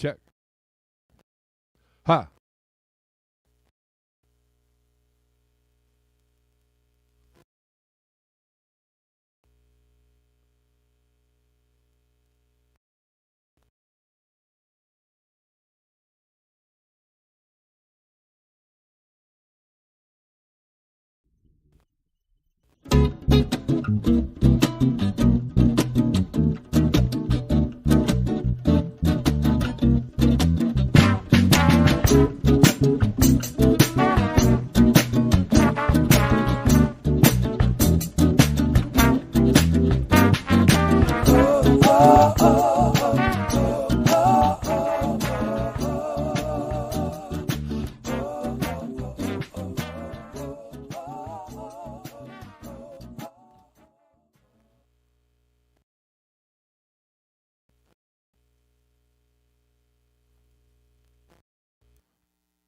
Check. Ha.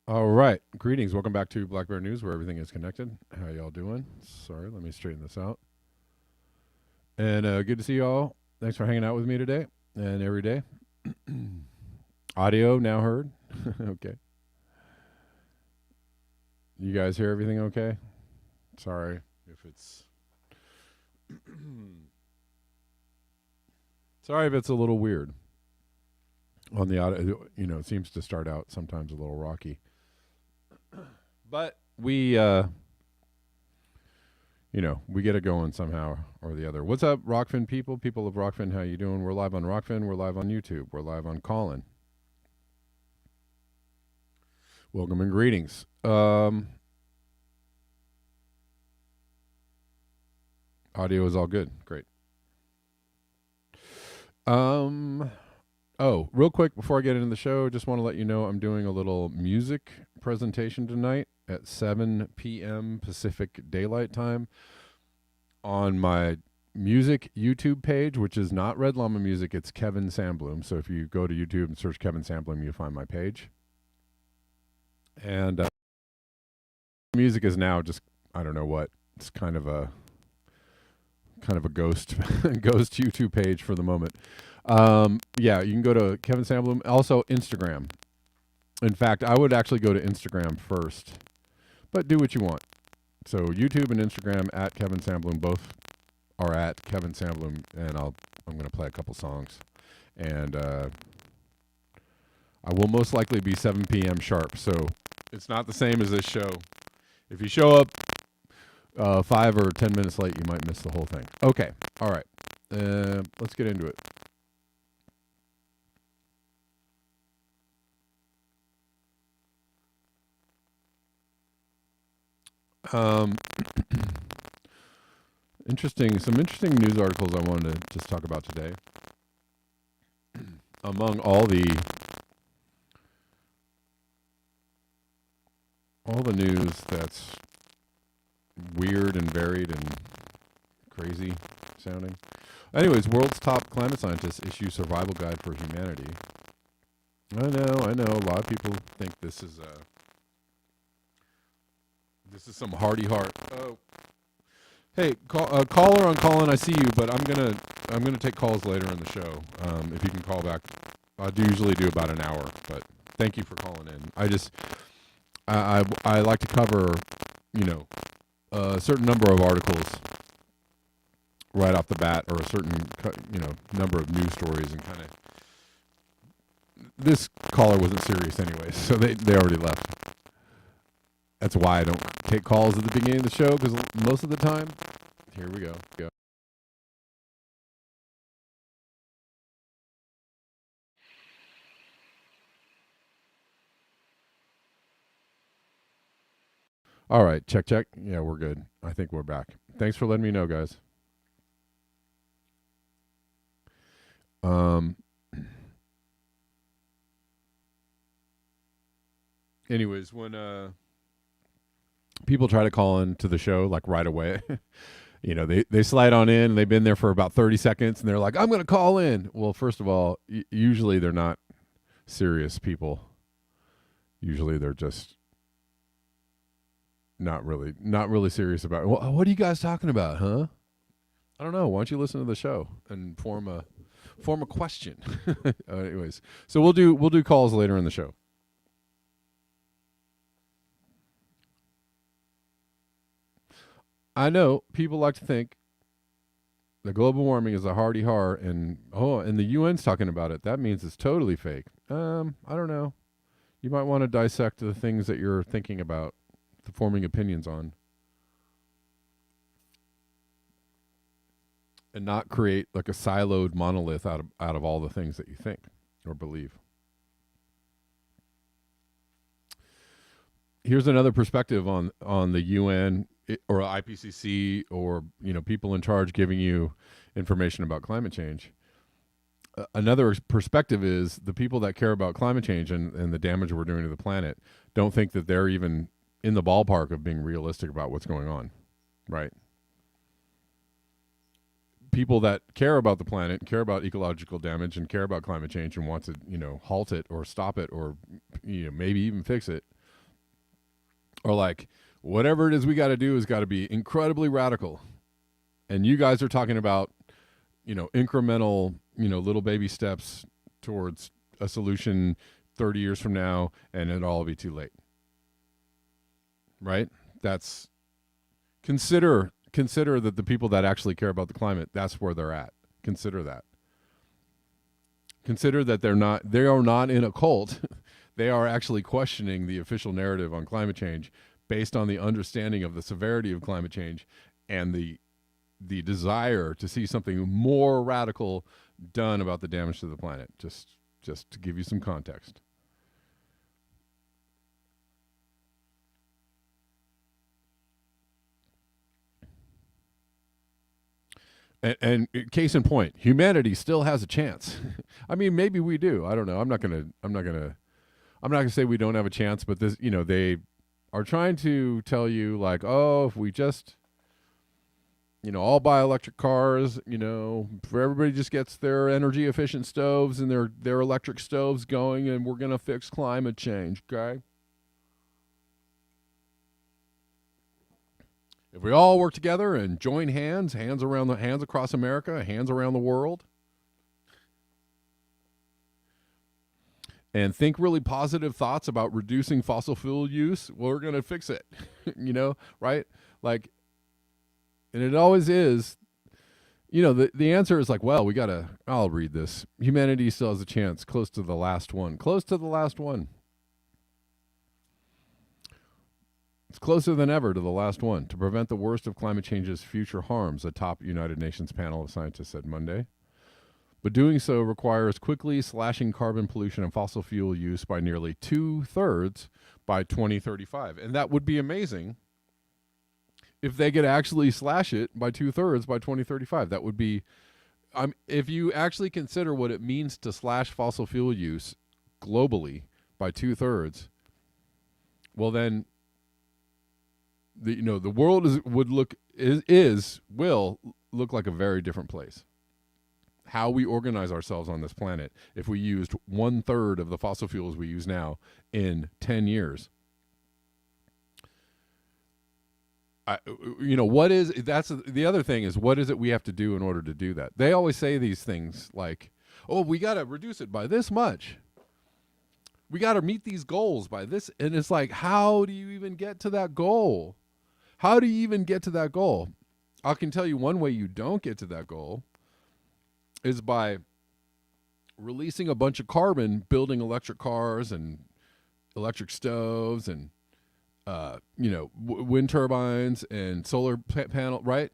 All right. Greetings. Welcome back to Black Bear News, where everything is connected. How y'all doing? Sorry, let me straighten this out. And good to see y'all. Thanks for hanging out with me today and every day. Audio now heard. Okay. You guys hear everything okay? Sorry if it's sorry if it's a little weird on the audio. You know, it seems to start out sometimes a little rocky. But we, we get it going somehow or the other. What's up, Rockfin people? People of Rockfin, how you doing? We're live on Rockfin. We're live on YouTube. We're live on Callin. Welcome and greetings. Audio is all good. Great. Oh, real quick before I get into the show, just want to let you know I'm doing a little music presentation tonight at 7 p.m. Pacific Daylight Time on my music YouTube page, which is not Red Llama Music, it's Kevin Sandbloom. So if you go to YouTube and search Kevin Sandbloom, you'll find my page. And music is now just, I don't know what, it's kind of a ghost ghost YouTube page for the moment. Yeah, you can go to Kevin Sandbloom. Also Instagram. In fact, I would actually go to Instagram first, but do what you want. So YouTube and Instagram at Kevin Sandbloom, both are at Kevin Sandbloom, and I'm going to play a couple songs. And I will most likely be 7 p.m. sharp, so it's not the same as this show. If you show up 5 or 10 minutes late, you might miss the whole thing. Okay, all right. Let's get into it. Some interesting news articles I wanted to just talk about today. Among all the news that's weird and varied and crazy sounding. Anyways, world's top climate scientists issue survival guide for humanity. I know. A lot of people think this is some hardy heart. Oh, hey, caller on Callin, I see you, but I'm gonna take calls later in the show. If you can call back, I usually do about an hour, but thank you for calling in. I like to cover, a certain number of articles right off the bat, or a certain number of news stories, and kind of. This caller wasn't serious anyway, so they already left. That's why I don't take calls at the beginning of the show, because most of the time, here we go. All right, check. Yeah, we're good. I think we're back. Thanks for letting me know, guys. Anyways, when people try to call into the show like right away, they slide on in and they've been there for about 30 seconds and they're like, I'm going to call in. Well, first of all, usually they're not serious people. Usually they're just not really serious about it. What are you guys talking about, huh? I don't know. Why don't you listen to the show and form a form a question. Anyways, so we'll do calls later in the show. I know people like to think that global warming is a hardy har, and the UN's talking about it. That means it's totally fake. I don't know. You might want to dissect the things that you're thinking about, forming opinions on, and not create like a siloed monolith out of all the things that you think or believe. Here's another perspective on the UN or IPCC or people in charge giving you information about climate change. Another perspective is the people that care about climate change and the damage we're doing to the planet don't think that they're even in the ballpark of being realistic about what's going on, right? People that care about the planet, care about ecological damage, and care about climate change and want to, halt it or stop it or, maybe even fix it, are like, whatever it is we got to do has got to be incredibly radical. And you guys are talking about, incremental, little baby steps towards a solution 30 years from now, and it'll all be too late. Right? That's consider that the people that actually care about the climate, that's where they're at. Consider that. Consider that they are not in a cult. They are actually questioning the official narrative on climate change based on the understanding of the severity of climate change and the desire to see something more radical done about the damage to the planet. Just to give you some context. And case in point, humanity still has a chance. I mean, maybe we do. I don't know. I'm not gonna say we don't have a chance, but this, they are trying to tell you like, oh, if we just, all buy electric cars, for everybody just gets their energy efficient stoves and their electric stoves going, and we're gonna fix climate change. Okay. If we all work together and join hands across America, hands around the world, and think really positive thoughts about reducing fossil fuel use, we're going to fix it, right? Like, and it always is, the answer is like, well, I'll read this. Humanity still has a chance, close to the last one. It's closer than ever to the last one to prevent the worst of climate change's future harms, a top United Nations panel of scientists said Monday. But doing so requires quickly slashing carbon pollution and fossil fuel use by nearly 2/3 by 2035. And that would be amazing if they could actually slash it by 2/3 by 2035. That would be, if you actually consider what it means to slash fossil fuel use globally by 2/3, well then, the world will look like a very different place. How we organize ourselves on this planet, if we used 1/3 of the fossil fuels we use now in 10 years. That's the other thing is, what is it we have to do in order to do that? They always say these things like, oh, we got to reduce it by this much. We got to meet these goals by this. And it's like, how do you even get to that goal? How do you even get to that goal? I can tell you one way you don't get to that goal is by releasing a bunch of carbon, building electric cars and electric stoves and, wind turbines and solar panel, right?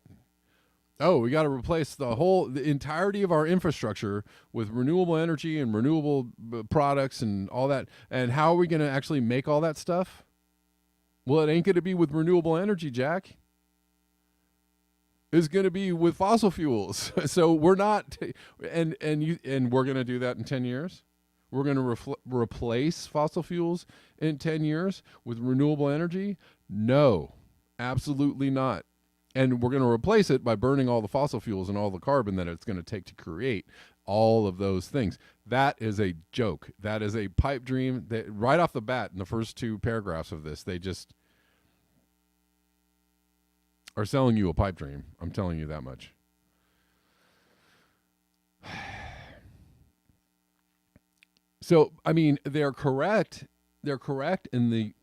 Oh, we got to replace the entirety of our infrastructure with renewable energy and renewable products and all that. And how are we going to actually make all that stuff? Well, it ain't going to be with renewable energy, Jack. It's going to be with fossil fuels. So we're not, and we're going to do that in 10 years. We're going to replace fossil fuels in 10 years with renewable energy? No, absolutely not. And we're going to replace it by burning all the fossil fuels and all the carbon that it's going to take to create all of those things. That is a joke. That is a pipe dream. That right off the bat in the first 2 paragraphs of this, they just are selling you a pipe dream. I'm telling you that much. So, I mean, they're correct. They're correct in the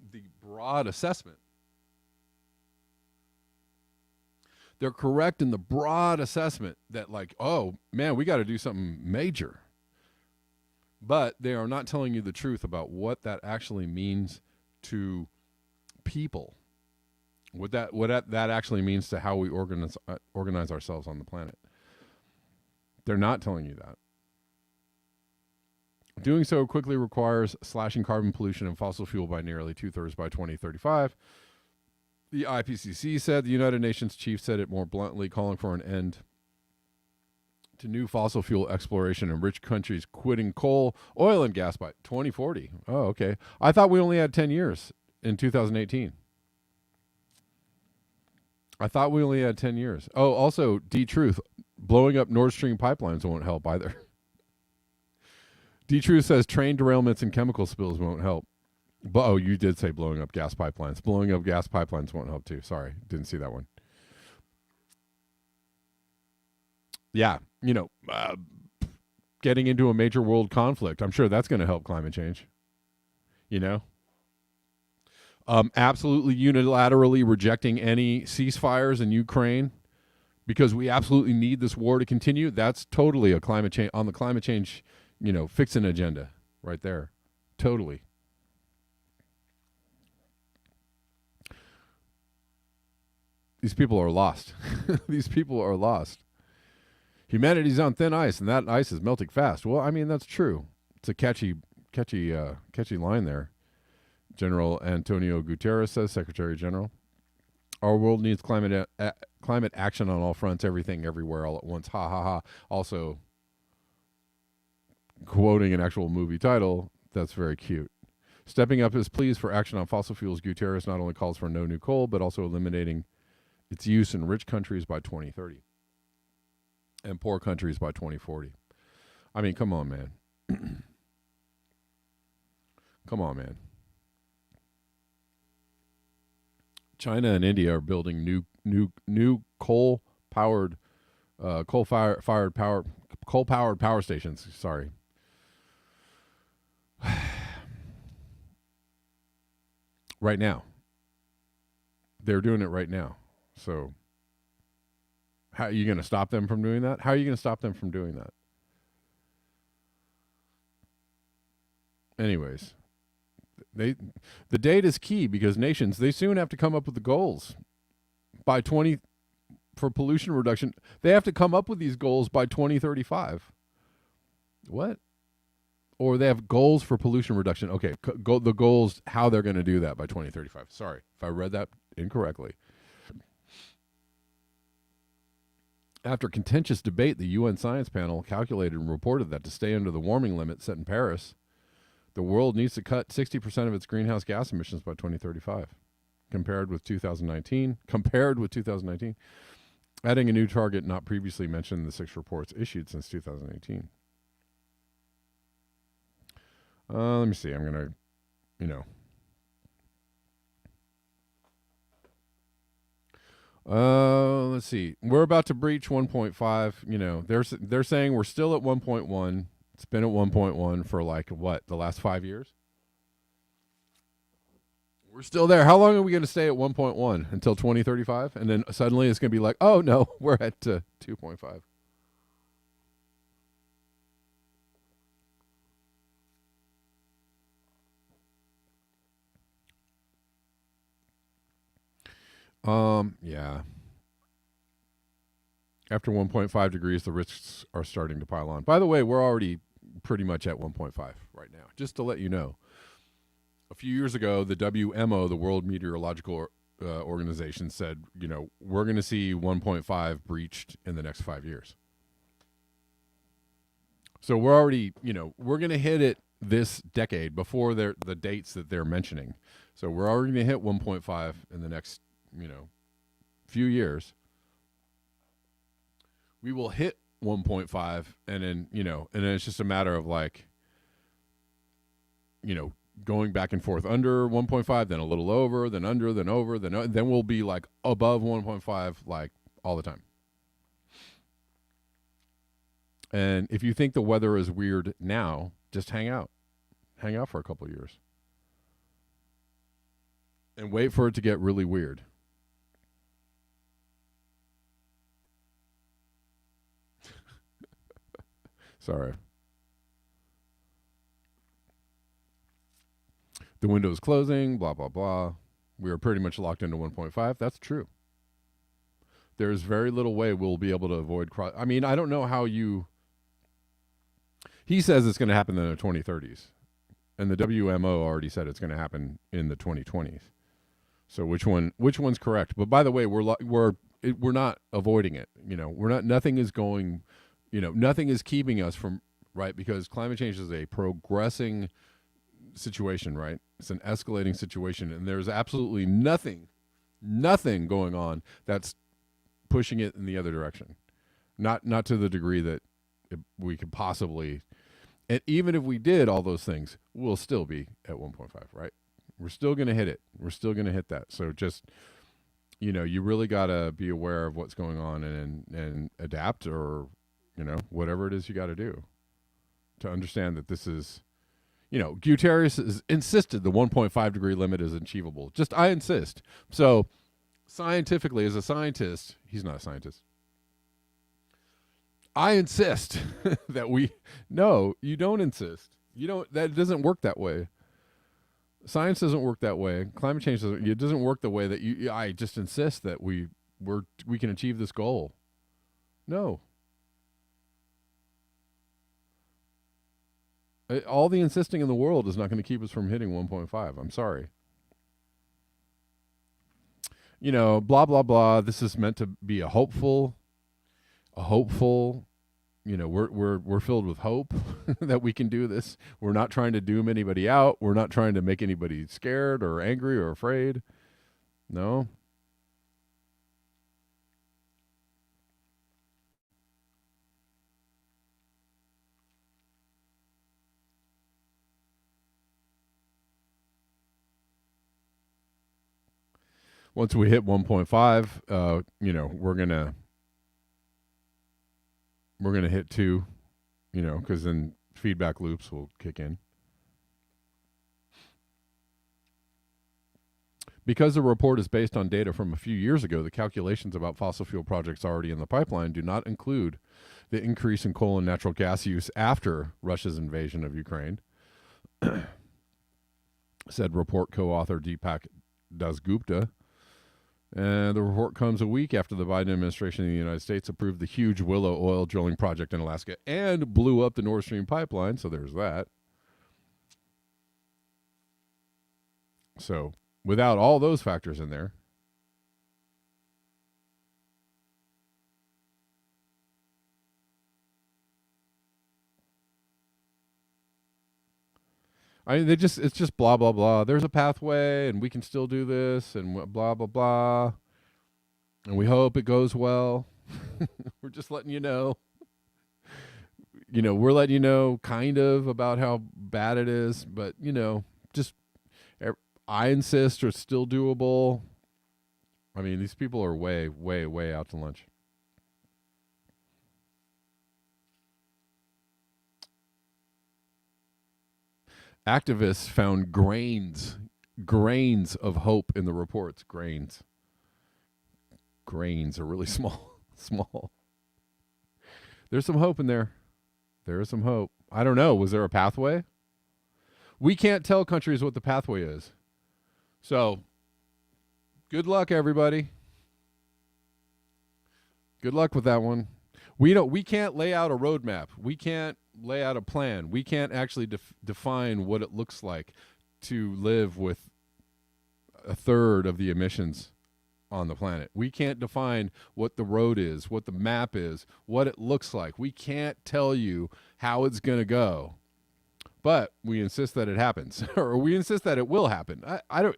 broad assessment. They're correct in the broad assessment that, like, oh, man, we got to do something major. But they are not telling you the truth about what that actually means to people. What that actually means to how we organize ourselves on the planet. They're not telling you that. Doing so quickly requires slashing carbon pollution and fossil fuel by nearly 2/3 by 2035. The IPCC said, the United Nations chief said it more bluntly, calling for an end to new fossil fuel exploration in rich countries quitting coal, oil, and gas by 2040. Oh, okay. I thought we only had 10 years in 2018. I thought we only had 10 years. Oh, also, D-Truth, blowing up Nord Stream pipelines won't help either. D-Truth says train derailments and chemical spills won't help. But, oh, you did say blowing up gas pipelines. Blowing up gas pipelines won't help too. Sorry, didn't see that one. Yeah, getting into a major world conflict. I'm sure that's going to help climate change. Absolutely unilaterally rejecting any ceasefires in Ukraine because we absolutely need this war to continue. That's totally a climate change on the climate change, fixing agenda right there. Totally. These people are lost. These people are lost. Humanity's on thin ice, and that ice is melting fast. Well, I mean, that's true. It's a catchy line there. General Antonio Guterres says, Secretary General. Our world needs climate action on all fronts, everything, everywhere, all at once. Ha, ha, ha. Also, quoting an actual movie title, that's very cute. Stepping up his pleas for action on fossil fuels, Guterres not only calls for no new coal, but also eliminating its use in rich countries by 2030 and poor countries by 2040. I mean, come on, man. Come on, man. China and India are building new coal-powered power stations. Sorry. Right now. They're doing it right now. So how are you going to stop them from doing that? How are you going to stop them from doing that? Anyways, the date is key because nations, they soon have to come up with the goals by for pollution reduction. They have to come up with these goals by 2035. What? Or they have goals for pollution reduction. Okay, the goals, how they're going to do that by 2035. Sorry if I read that incorrectly. After contentious debate, the UN Science Panel calculated and reported that to stay under the warming limit set in Paris, the world needs to cut 60% of its greenhouse gas emissions by 2035, compared with 2019, adding a new target not previously mentioned in the 6 reports issued since 2018. Let me see. I'm going to, let's see. We're about to breach 1.5. They're saying we're still at 1.1. It's been at 1.1 for the last 5 years? We're still there. How long are we going to stay at 1.1 until 2035? And then suddenly it's going to be like, oh no, we're at 2.5. Yeah. After 1.5 degrees, the risks are starting to pile on. By the way, we're already pretty much at 1.5 right now, just to let you know. A few years ago, the WMO, the World Meteorological Organization, said, we're going to see 1.5 breached in the next 5 years. So we're already, we're going to hit it this decade before the dates that they're mentioning. So we're already going to hit 1.5 in the next, few years. We will hit 1.5 and then, and then it's just a matter of going back and forth under 1.5, then a little over, then under, then over, then we'll be above 1.5 all the time. And if you think the weather is weird now, just hang out. Hang out for a couple of years. And wait for it to get really weird. Sorry. The window is closing, blah, blah, blah. We are pretty much locked into 1.5. That's true. There's very little way we'll be able to avoid cross. I mean, I don't know how you. He says it's going to happen in the 2030s. And the WMO already said it's going to happen in the 2020s. So which one's correct? But by the way, we're not avoiding it. You know, we're not. Nothing is going. You know, nothing is keeping us from right because climate change is a progressing situation. Right, it's an escalating situation, and there's absolutely nothing going on that's pushing it in the other direction. Not to the degree that we could possibly. And even if we did all those things, we'll still be at 1.5, right? We're still going to hit it. We're still going to hit that. So just, you know, you really got to be aware of what's going on and adapt or, you know, whatever it is you got to do to understand that this is, you know, Guterres has insisted the 1.5 degree limit is achievable. Just I insist. So scientifically, as a scientist, he's not a scientist. I insist that no, you don't insist. You don't, that doesn't work that way. Science doesn't work that way. Climate change doesn't work the way that I just insist that we can achieve this goal. No. All the insisting in the world is not going to keep us from hitting 1.5. I'm sorry. You know, blah, blah, blah. This is meant to be a hopeful, you know, we're filled with hope that we can do this. We're not trying to doom anybody out. We're not trying to make anybody scared or angry or afraid. No. Once we hit 1.5, you know, we're gonna hit 2, you know, because then feedback loops will kick in. Because the report is based on data from a few years ago, the calculations about fossil fuel projects already in the pipeline do not include the increase in coal and natural gas use after Russia's invasion of Ukraine, said report co-author Deepak Dasgupta. And the report comes a week after the Biden administration in the United States approved the huge Willow oil drilling project in Alaska and blew up the Nord Stream pipeline. So there's that. So without all those factors in there, I mean, it's just blah, blah, blah. There's a pathway and we can still do this and blah, blah, blah. And we hope it goes well. We're just letting you know. You know, we're letting you know kind of about how bad it is, but, you know, just I insist it's still doable. I mean, these people are way, way, way out to lunch. Activists found grains of hope in the reports. Grains are really small. There's some hope in there. There is some hope. I don't know. Was there a pathway? We can't tell countries what the pathway is. So, good luck, everybody. Good luck with that one. We can't lay out a roadmap. We can't lay out a plan. We can't actually define what it looks like to live with a third of the emissions on the planet. We can't define what the road is, what the map is, what it looks like. We can't tell you how it's going to go. But we insist that it happens, or we insist that it will happen. I don't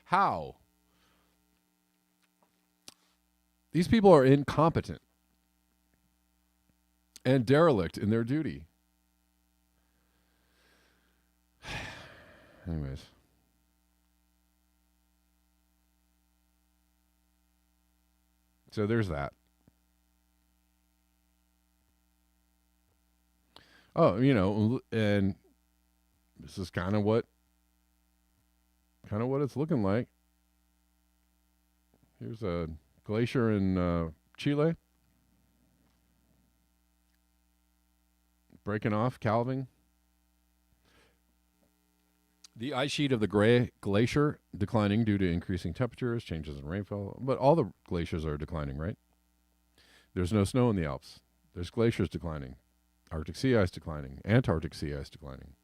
how these people are incompetent and derelict in their duty. Anyways. So there's that. Oh, you know, and this is kind of what it's looking like. Here's a glacier in Chile breaking off, calving. The ice sheet of the Gray Glacier declining due to increasing temperatures, changes in rainfall. But all the glaciers are declining, right? There's no snow in the Alps. There's glaciers declining. Arctic sea ice declining. Antarctic sea ice declining.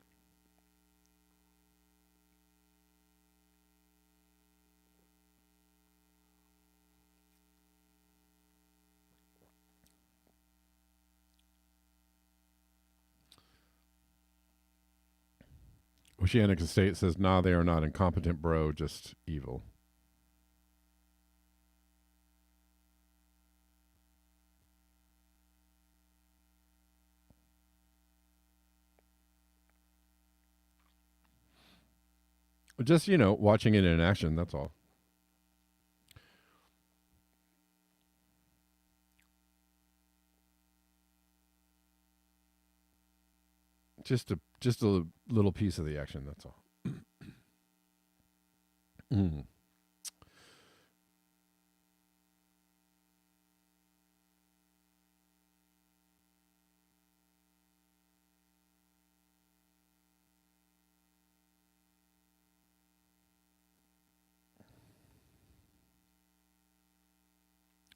Oceanic Estate says, nah, they are not incompetent, bro, just evil. Just, watching it in action, that's all. Just a little piece of the action, that's all. Mm.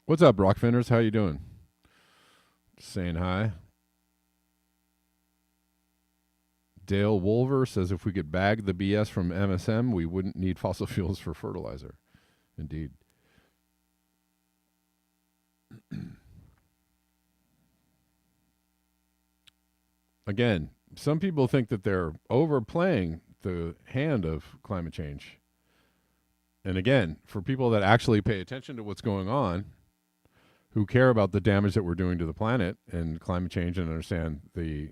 What's up, Rockfinders? How you doing? Just saying hi. Dale Wolver says if we could bag the BS from MSM, we wouldn't need fossil fuels for fertilizer. Indeed. Again, some people think that they're overplaying the hand of climate change. And again, for people that actually pay attention to what's going on, who care about the damage that we're doing to the planet and climate change and understand the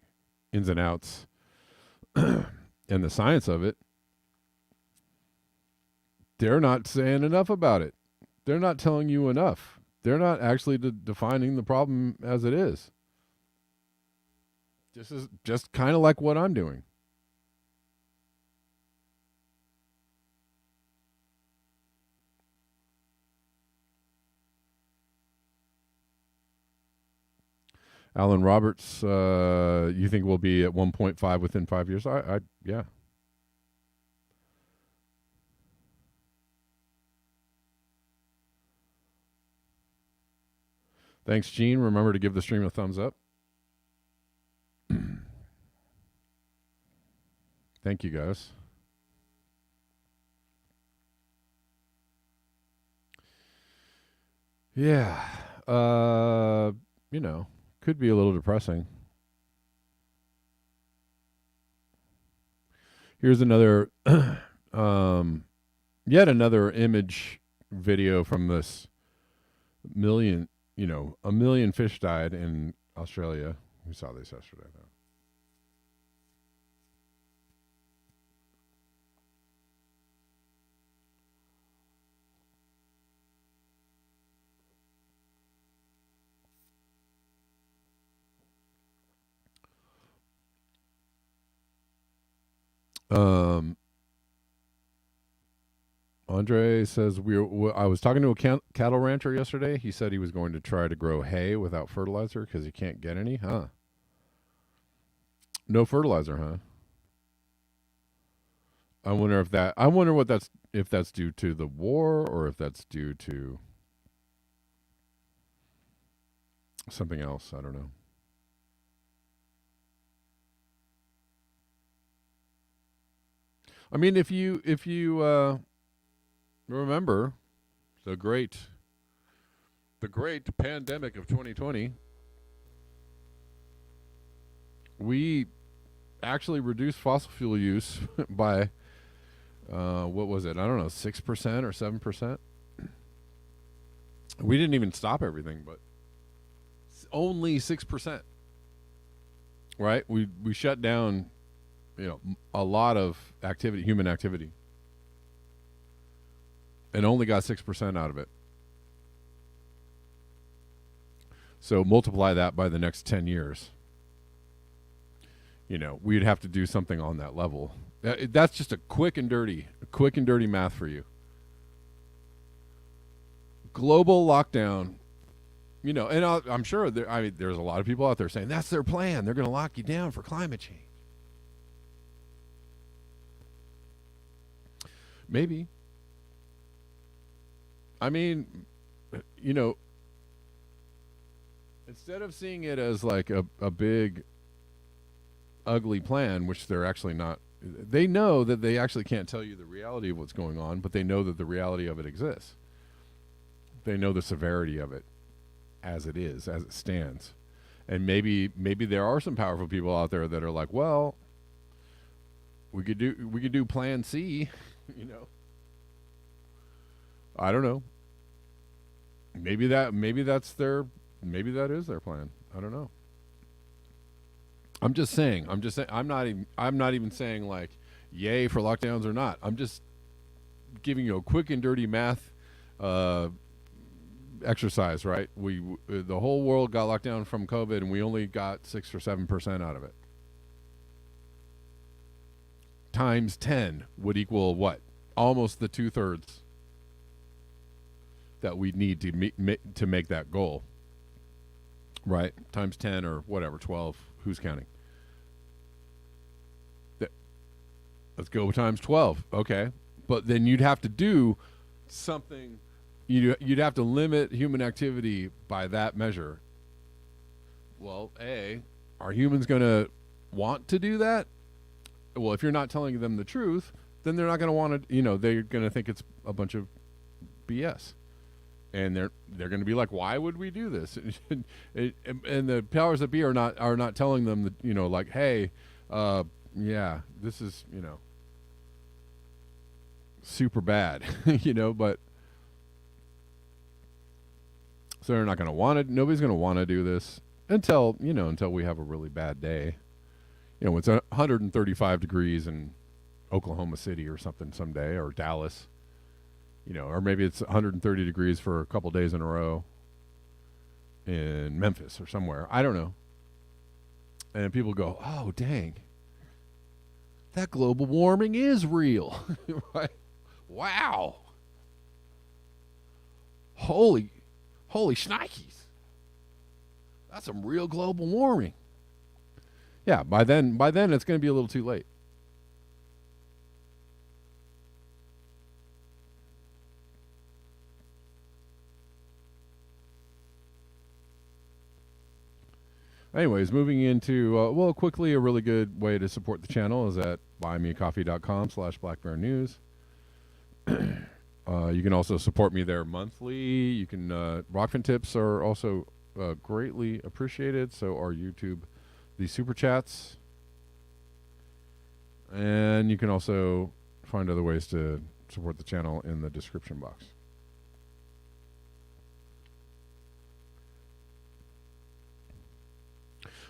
ins and outs and the science of it, they're not saying enough about it. They're not telling you enough. They're not actually defining the problem as it is. This is just kind of like what I'm doing. Alan Roberts, you think we'll be at 1.5 within 5 years? Yeah. Thanks, Gene. Remember to give the stream a thumbs up. Thank you, guys. Yeah. Could be a little depressing. Here's another, yet another image video from this a million fish died in Australia. We saw this yesterday, though. Andre says I was talking to a cattle rancher yesterday. He said he was going to try to grow hay without fertilizer because he can't get any. Huh? No fertilizer, huh? I wonder if that's due to the war or if that's due to something else. I don't know. I mean, if you remember the great pandemic of 2020, we actually reduced fossil fuel use by what was it? I don't know, 6% or 7%. We didn't even stop everything, but only 6%. Right? We shut down, a lot of activity, human activity, and only got 6% out of it. So multiply that by the next 10 years. we'd have to do something on that level. That's just a quick and dirty math for you. Global lockdown, and I'm sure there's a lot of people out there saying that's their plan. They're going to lock you down for climate change. Maybe. I mean, instead of seeing it as like a big, ugly plan, which they're actually not, they know that they actually can't tell you the reality of what's going on, but they know that the reality of it exists. They know the severity of it as it is, as it stands. And maybe there are some powerful people out there that are like, well, we could do plan C, I don't know. Maybe that is their plan. I don't know. I'm just saying. I'm not even saying like, yay for lockdowns or not. I'm just giving you a quick and dirty math exercise, right? The whole world got locked down from COVID, and we only got 6 or 7% out of it. Times 10 would equal what? Almost the 2/3 that we need to make that goal, right? Times 10 or whatever, 12. Who's counting? Let's go with times 12. Okay, but then you'd have to do something. You'd have to limit human activity by that measure. Well, are humans going to want to do that? Well, if you're not telling them the truth, then they're not going to want to. They're going to think it's a bunch of BS, and they're going to be like, "Why would we do this?" And the powers that be are not telling them that, like, "Hey, yeah, this is super bad," but. So they're not going to want it. Nobody's going to want to do this until we have a really bad day. It's 135 degrees in Oklahoma City or something someday, or Dallas, or maybe it's 130 degrees for a couple days in a row in Memphis or somewhere. I don't know. And people go, oh, dang, that global warming is real. Right? Wow. Holy shnikes. That's some real global warming. Yeah, by then it's going to be a little too late. Anyways, moving into, quickly, a really good way to support the channel is at buymeacoffee.com/blackbearnews. You can also support me there monthly. You can, Rockfin tips are also greatly appreciated. So are YouTube, the super chats. And you can also find other ways to support the channel in the description box.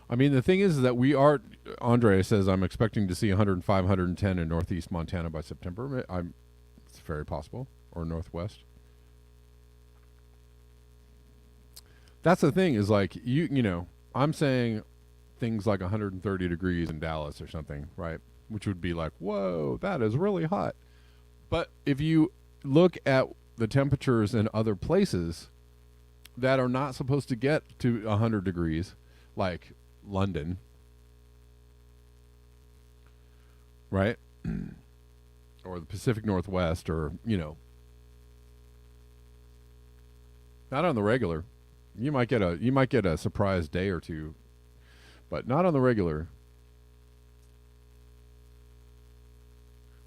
I mean, the thing is that Andre says, I'm expecting to see 105, 110 in Northeast Montana by September. It's very possible. Or Northwest. That's the thing is like, I'm saying things like 130 degrees in Dallas or something, right? Which would be like, whoa, that is really hot. But if you look at the temperatures in other places that are not supposed to get to 100 degrees, like London, right? Or the Pacific Northwest, or, not on the regular. You might get a surprise day or two, but not on the regular.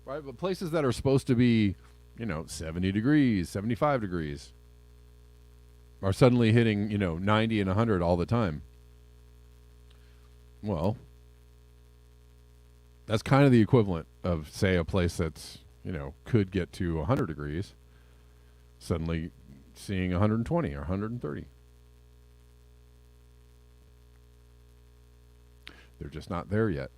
Right? But places that are supposed to be, 70 degrees, 75 degrees are suddenly hitting, 90 and 100 all the time. Well, that's kind of the equivalent of, say, a place that's, could get to 100 degrees suddenly seeing 120 or 130. They're just not there yet.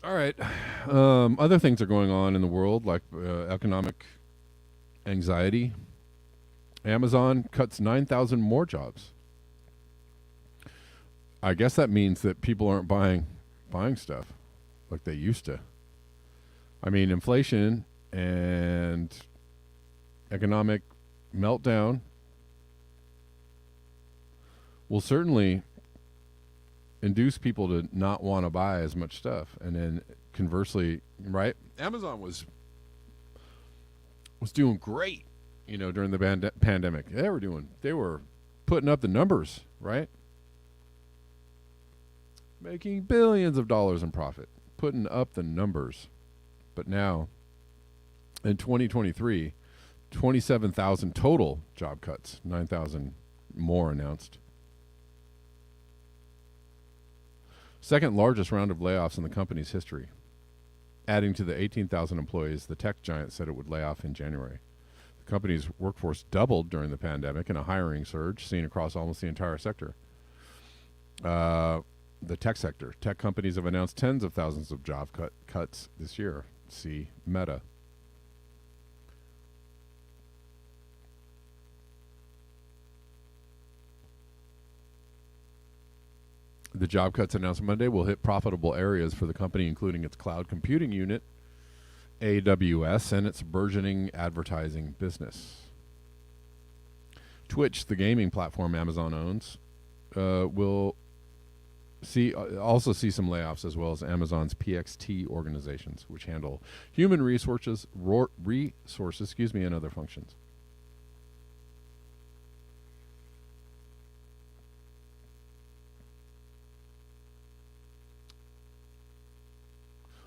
All right. Other things are going on in the world, like economic anxiety. Amazon cuts 9,000 more jobs. I guess that means that people aren't buying stuff like they used to. I mean, inflation and economic meltdown will certainly induce people to not want to buy as much stuff. And then conversely, right? Amazon was doing great, during the pandemic. They were putting up the numbers, right? Making billions of dollars in profit, putting up the numbers. But now, in 2023, 27,000 total job cuts, 9,000 more announced. Second largest round of layoffs in the company's history, adding to the 18,000 employees the tech giant said it would lay off in January. The company's workforce doubled during the pandemic in a hiring surge seen across almost the entire sector. The tech sector. Tech companies have announced tens of thousands of job cuts this year. See Meta. The job cuts announced Monday will hit profitable areas for the company, including its cloud computing unit, AWS, and its burgeoning advertising business. Twitch, the gaming platform Amazon owns, will also see some layoffs, as well as Amazon's PXT organizations, which handle human resources, and other functions.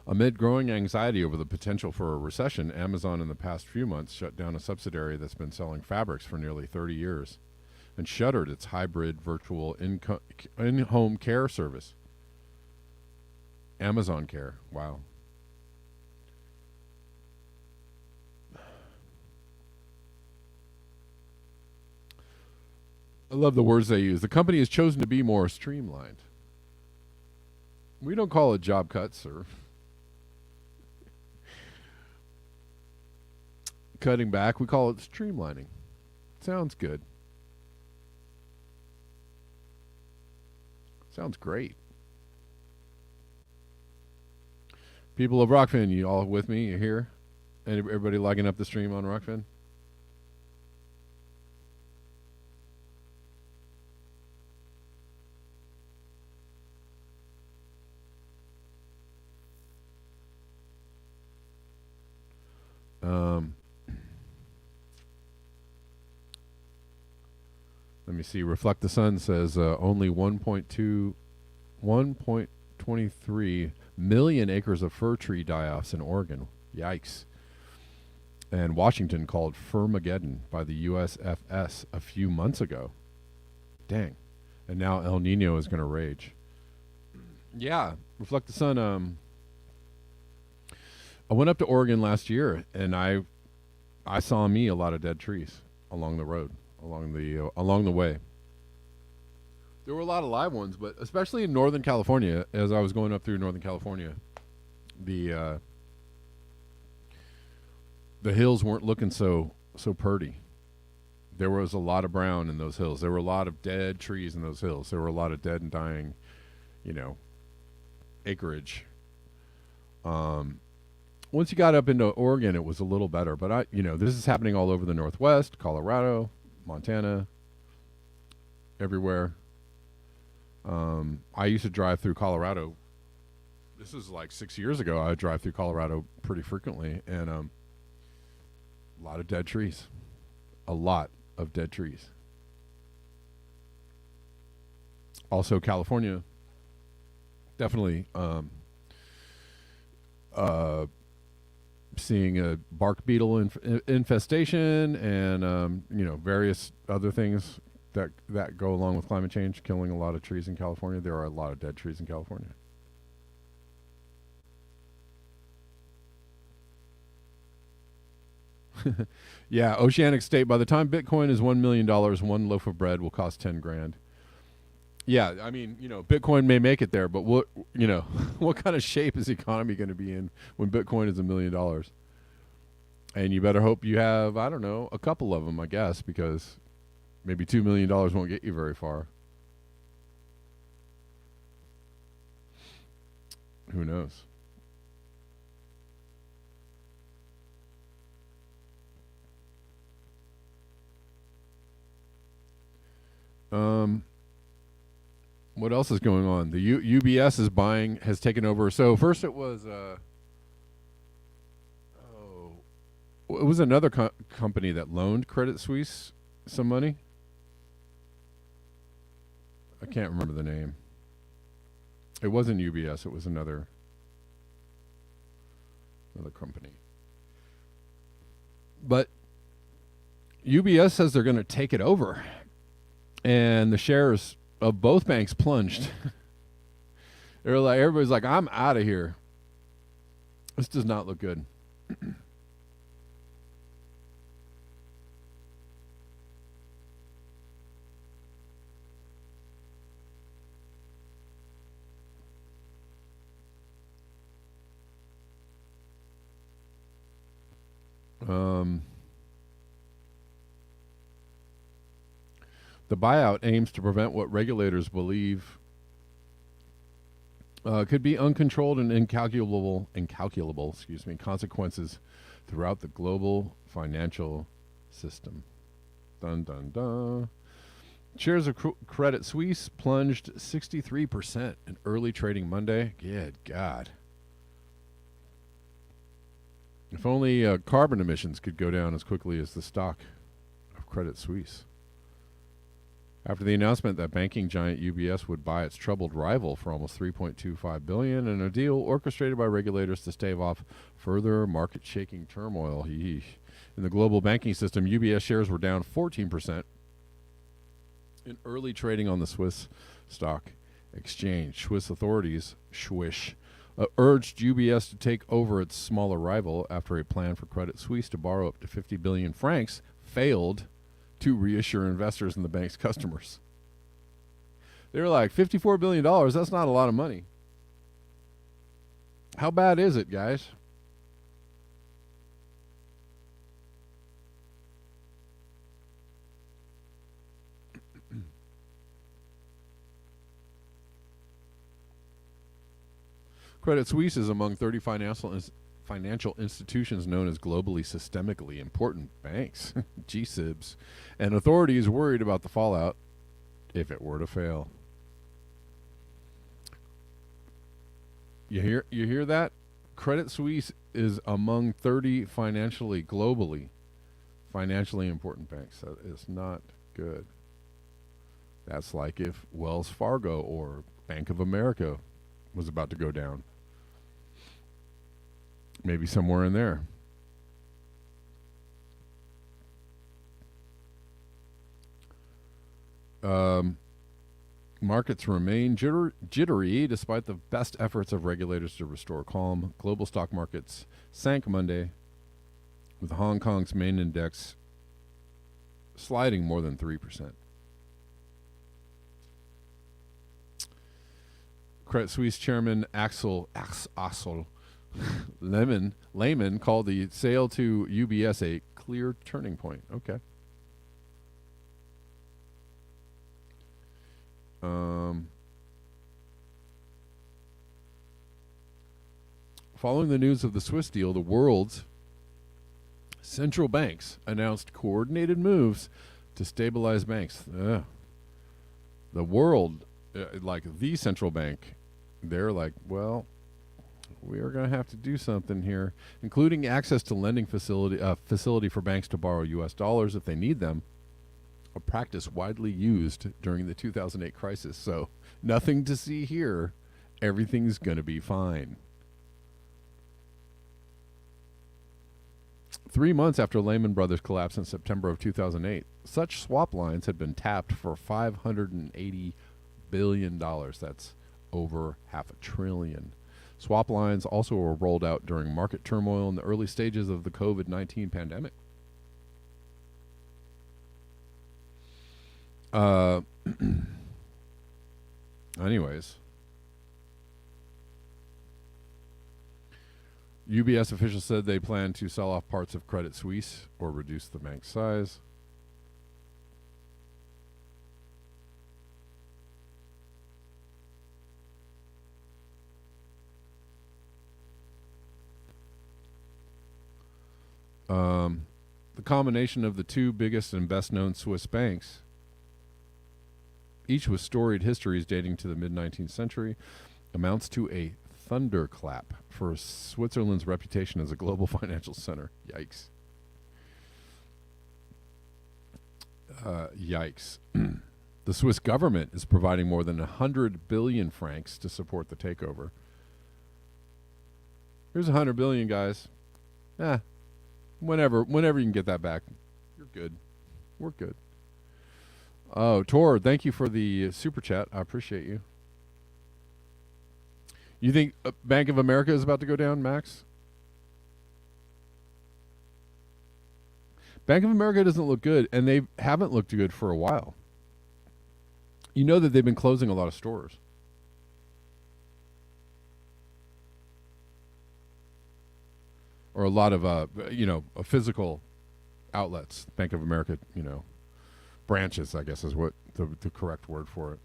Amid growing anxiety over the potential for a recession, Amazon in the past few months shut down a subsidiary that's been selling fabrics for nearly 30 years and shuttered its hybrid virtual in-home care service. Amazon Care. Wow. I love the words they use. The company has chosen to be more streamlined. We don't call it job cuts or cutting back. We call it streamlining. Sounds good. Sounds great. People of Rockfin, you all with me? You here? Everybody logging up the stream on Rockfin? Let me see. Reflect the Sun says only 1.23 million acres of fir tree die-offs in Oregon. Yikes. And Washington called Firmageddon by the USFS a few months ago. Dang. And now El Nino is going to rage. Yeah. Reflect the Sun. I went up to Oregon last year, and I saw a lot of dead trees along the road, along the way. There were a lot of live ones, but especially in Northern California, as I was going up through Northern California, the hills weren't looking so purty. There was a lot of brown in those hills. There were a lot of dead trees in those hills. There were a lot of dead and dying, acreage. Once you got up into Oregon, it was a little better. But this is happening all over the Northwest, Colorado, Montana, everywhere. I used to drive through Colorado. This is like 6 years ago. I would drive through Colorado pretty frequently, and a lot of dead trees. A lot of dead trees. Also, California, definitely seeing a bark beetle infestation and various other things that go along with climate change, killing a lot of trees in California. There are a lot of dead trees in California. Yeah, Oceanic State. By the time Bitcoin is $1 million, one loaf of bread will cost 10 grand. Yeah, I mean, Bitcoin may make it there, but what kind of shape is the economy going to be in when Bitcoin is $1 million? And you better hope you have, I don't know, a couple of them, I guess, because maybe $2 million won't get you very far. Who knows? What else is going on? The UBS has taken over. So first it was, it was another company that loaned Credit Suisse some money. I can't remember the name. It wasn't UBS. It was another company. But UBS says they're going to take it over, and the shares of both banks plunged. They're like, everybody's like, I'm out of here. This does not look good. The buyout aims to prevent what regulators believe could be uncontrolled and incalculable consequences throughout the global financial system. Dun dun dun. Shares of Credit Suisse plunged 63% in early trading Monday. Good God. If only carbon emissions could go down as quickly as the stock of Credit Suisse. After the announcement that banking giant UBS would buy its troubled rival for almost $3.25 billion in a deal orchestrated by regulators to stave off further market-shaking turmoil. In the global banking system, UBS shares were down 14% in early trading on the Swiss stock exchange. Swiss authorities, Swish, urged UBS to take over its smaller rival after a plan for Credit Suisse to borrow up to 50 billion francs failed to reassure investors and the bank's customers. They were like, $54 billion, that's not a lot of money. How bad is it, guys? Credit Suisse is among 30 financial institutions known as globally systemically important banks, GSIBs, and authorities worried about the fallout if it were to fail. You hear that? Credit Suisse is among 30 globally financially important banks. That is not good. That's like if Wells Fargo or Bank of America was about to go down. Maybe somewhere in there. Markets remain jittery despite the best efforts of regulators to restore calm. Global stock markets sank Monday, with Hong Kong's main index sliding more than 3%. Credit Suisse chairman Axel Lehman called the sale to UBS a clear turning point. Okay. Following the news of the Swiss deal, the world's central banks announced coordinated moves to stabilize banks. The world, like the central bank, they're like, well, we are going to have to do something here, including access to lending facility for banks to borrow U.S. dollars if they need them, a practice widely used during the 2008 crisis. So nothing to see here. Everything's going to be fine. 3 months after Lehman Brothers collapsed in September of 2008, such swap lines had been tapped for $580 billion. That's over $500 billion. Swap lines also were rolled out during market turmoil in the early stages of the COVID-19 pandemic. Anyways, UBS officials said they plan to sell off parts of Credit Suisse or reduce the bank's size. The combination of the two biggest and best-known Swiss banks, each with storied histories dating to the mid-19th century, amounts to a thunderclap for Switzerland's reputation as a global financial center. Yikes. Yikes. The Swiss government is providing more than 100 billion francs to support the takeover. Here's 100 billion, guys. Whenever you can get that back, you're good. We're good. Oh, Tor, thank you for the super chat. I appreciate you. You think Bank of America is about to go down, Max? Bank of America doesn't look good, and they haven't looked good for a while. You know that they've been closing a lot of stores. Or a lot of, physical outlets. Bank of America, branches, I guess is what the correct word for it.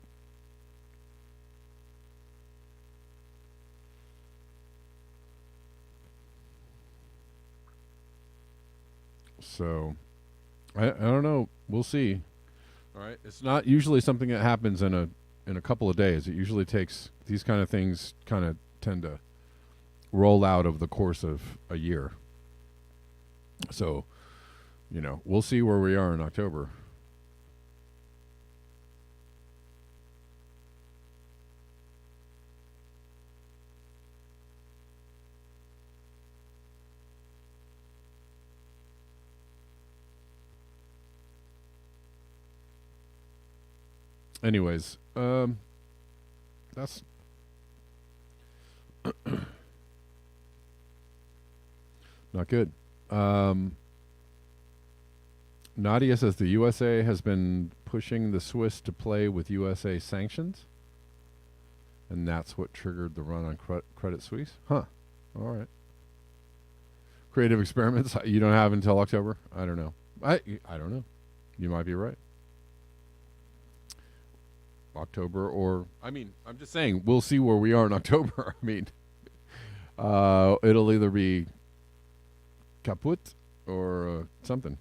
So, I don't know. We'll see. All right. It's not usually something that happens in a couple of days. It usually takes, these kind of things kind of tend to roll out over the course of a year. So, we'll see where we are in October. Anyways, that's not good. Nadia says the USA has been pushing the Swiss to play with USA sanctions, and that's what triggered the run on Credit Suisse. Huh. All right. Creative experiments you don't have until October? I don't know. I don't know. You might be right. October, or I'm just saying we'll see where we are in October. It'll either be kaput or something.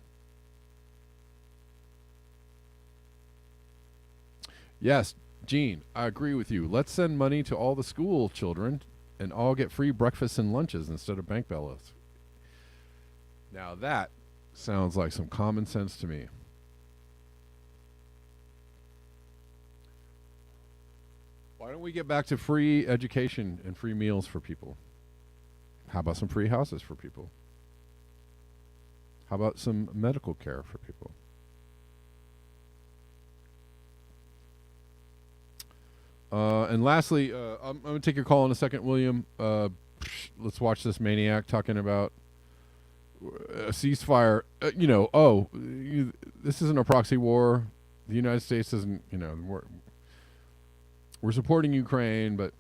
Yes, Gene, I agree with you. Let's send money to all the school children and all get free breakfasts and lunches instead of bank ballots. Now that sounds like some common sense to me. Why don't we get back to free education and free meals for people? How about some free houses for people? How about some medical care for people? And lastly, I'm going to take your call in a second, William. Let's watch this maniac talking about a ceasefire. This isn't a proxy war. The United States isn't, we're supporting Ukraine, but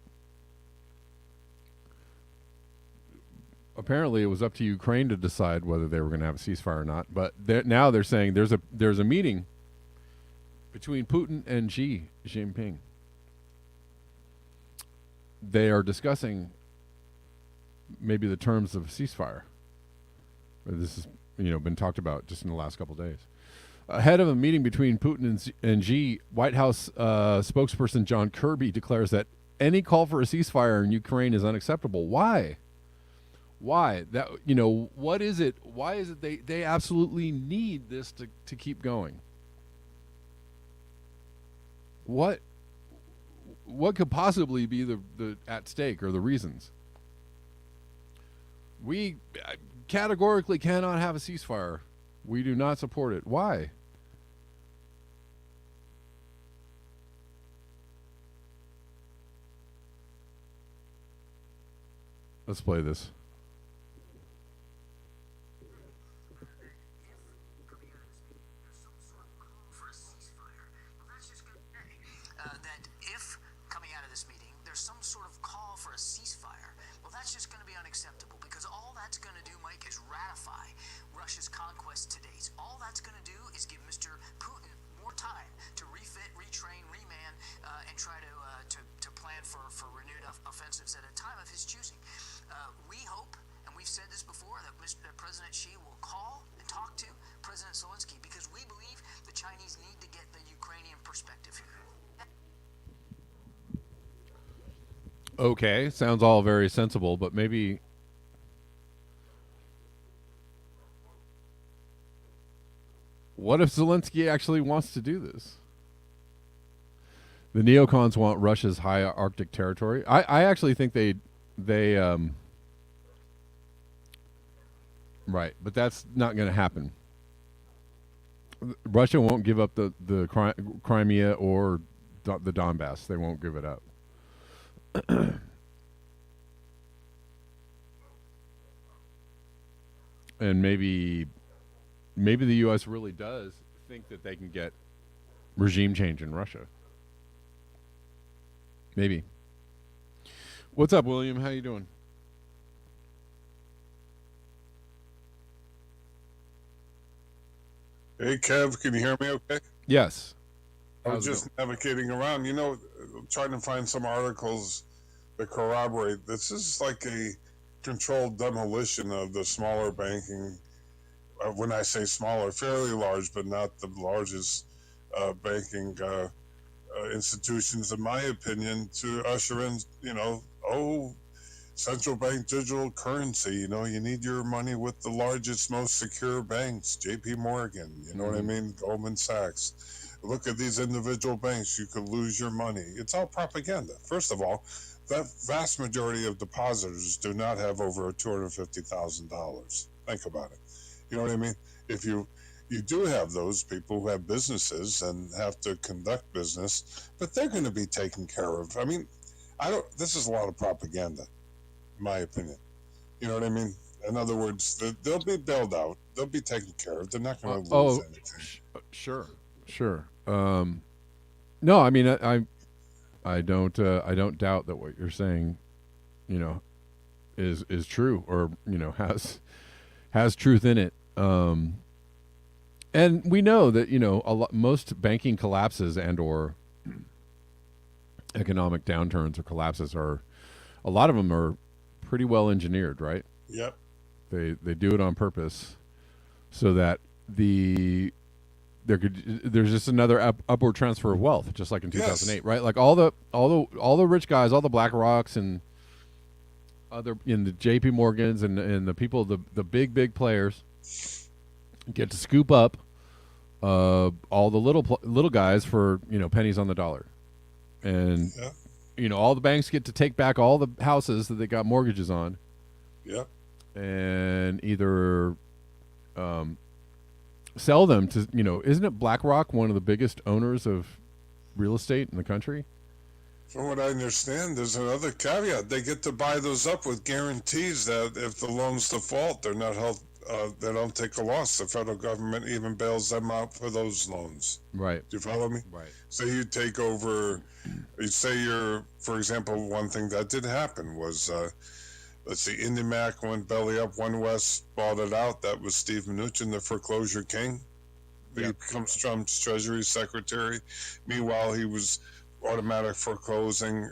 apparently it was up to Ukraine to decide whether they were going to have a ceasefire or not. But now they're saying there's a meeting between Putin and Xi Jinping. They are discussing maybe the terms of a ceasefire. This has been talked about just in the last couple of days. Ahead of a meeting between Putin and Xi, White House spokesperson John Kirby declares that any call for a ceasefire in Ukraine is unacceptable. Why? That what is it? Why is it they absolutely need this to keep going? What could possibly be the at stake or the reasons? We categorically cannot have a ceasefire. We do not support it. Why? Let's play this. That if coming sort of call for a ceasefire. Well, that's just going to be unacceptable because all that's going to do, Mike, is ratify Russia's conquest to date. All that's going to do is give Mr. Putin more time to refit, retrain, reman, and try to plan for renewed offensives at a time of his choosing. We hope, and we've said this before, that President Xi will call and talk to President Zelensky because we believe the Chinese need to get the Ukrainian perspective here. Okay, sounds all very sensible, but maybe what if Zelensky actually wants to do this? The neocons want Russia's high Arctic territory. I actually think they right, but that's not going to happen. Russia won't give up the Crimea or the Donbass. They won't give it up. And maybe the U.S. really does think that they can get regime change in Russia. Maybe. What's up, William? How you doing? Hey, Kev, can you hear me okay? Yes. I was just navigating around, trying to find some articles that corroborate this is like a controlled demolition of the smaller banking. When I say smaller, fairly large, but not the largest banking institutions, in my opinion, to usher in, central bank digital currency. You need your money with the largest, most secure banks, JP Morgan, you know what I mean? Goldman Sachs. Look at these individual banks. You could lose your money. It's all propaganda. First of all, that vast majority of depositors do not have over $250,000. Think about it. You know what I mean? If you do have those people who have businesses and have to conduct business, but they're going to be taken care of. I mean, this is a lot of propaganda, in my opinion. You know what I mean? In other words, they'll be bailed out. They'll be taken care of. They're not going to lose anything. Sure. No, I mean, I don't doubt that what you're saying, is true or has truth in it. And we know that most banking collapses and or economic downturns or collapses a lot of them are pretty well engineered, right? Yep. They do it on purpose so that there's just another upward transfer of wealth, just like in 2008, yes. Right? Like all the rich guys, all the Black Rocks and other in the JP Morgans and the people, the big players get to scoop up all the little guys for pennies on the dollar, and all the banks get to take back all the houses that they got mortgages on. Yeah. And either sell them to, isn't it BlackRock one of the biggest owners of real estate in the country? From what I understand, there's another caveat. They get to buy those up with guarantees that if the loans default, they're not held, they don't take a loss. The federal government even bails them out for those loans. Right. Do you follow me? Right. So you take over, for example, one thing that did happen was, let's see, IndyMac went belly up. One West bought it out. That was Steve Mnuchin, the foreclosure king. He becomes Trump's Treasury Secretary. Meanwhile, he was automatic foreclosing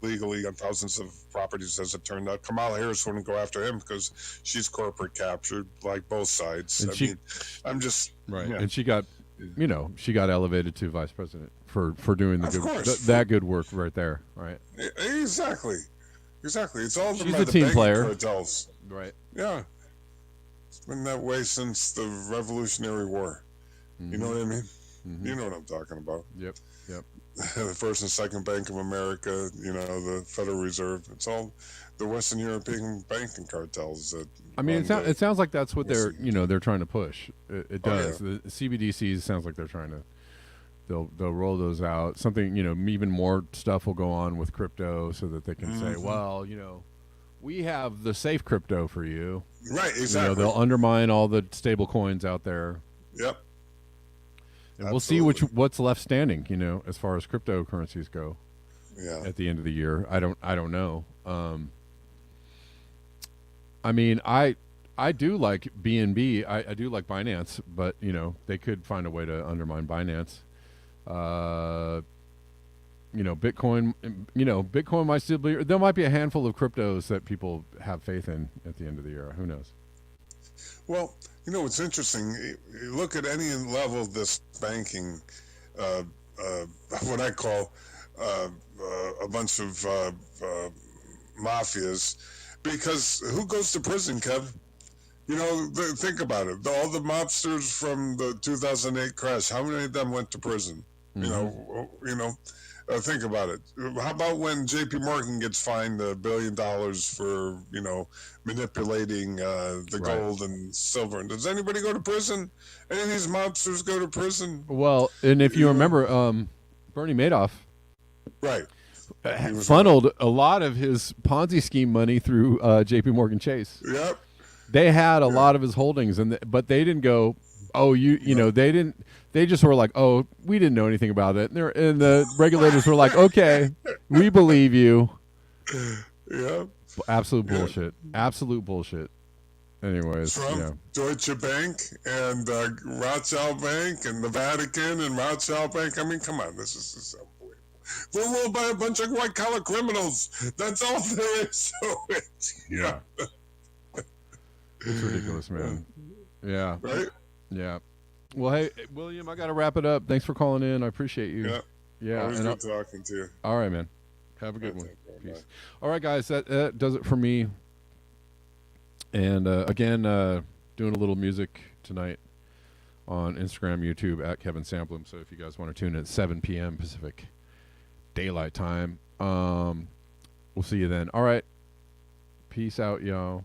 illegally on thousands of properties, as it turned out. Kamala Harris wouldn't go after him because she's corporate captured, like both sides. And I'm just right. Yeah. And she got elevated to vice president for doing that good work right there. Right. Exactly. It's all she's a team player. Cartels. Right. Yeah. It's been that way since the Revolutionary War. Mm-hmm. You know what I mean? Mm-hmm. You know what I'm talking about. Yep. The First and Second Bank of America, the Federal Reserve. It's all the Western European banking cartels. It sounds like that's what they're trying to push. It does. Oh, yeah. The CBDCs sounds like they're trying to. They'll roll those out. Something, even more stuff will go on with crypto so that they can say, well, we have the safe crypto for you. Right, exactly. They'll undermine all the stable coins out there. Yep. And we'll see what's left standing, as far as cryptocurrencies go. Yeah. at the end of the year. I don't know. I mean, I do like BNB. I do like Binance, but they could find a way to undermine Binance. Bitcoin. Bitcoin might still be. There might be a handful of cryptos that people have faith in at the end of the year. Who knows? Well, it's interesting. You look at any level of this banking, uh, what I call a bunch of mafias, because who goes to prison, Kev? Think about it. All the mobsters from the 2008 crash, how many of them went to prison? Think about it. How about when J.P. Morgan gets fined $1 billion for manipulating the Right. gold and silver? And does anybody go to prison? Any of these mobsters go to prison? Well, and if you remember, Bernie Madoff Right. He was funneled a lot of his Ponzi scheme money through J.P. Morgan Chase. Yep. They had a lot of his holdings, but they didn't go. Oh, they didn't. They just were like, oh, we didn't know anything about it. And the regulators were like, okay, we believe you. Yeah. Absolute bullshit. Absolute bullshit. Anyways, Trump, Deutsche Bank, and Rothschild Bank, and the Vatican, and Rothschild Bank. I mean, come on, this is unbelievable. We're ruled by a bunch of white-collar criminals. That's all there is to it. Yeah. It's ridiculous, man. Yeah. Right? Yeah. Well, hey, William, I got to wrap it up. Thanks for calling in. I appreciate you. Yeah. Yeah. Always good talking to you. All right, man. Have a good one. Bye. Peace. All right, guys. That does it for me. And again, doing a little music tonight on Instagram, YouTube at Kevin Samplum. So if you guys want to tune in at 7 p.m. Pacific Daylight Time, we'll see you then. All right. Peace out, y'all.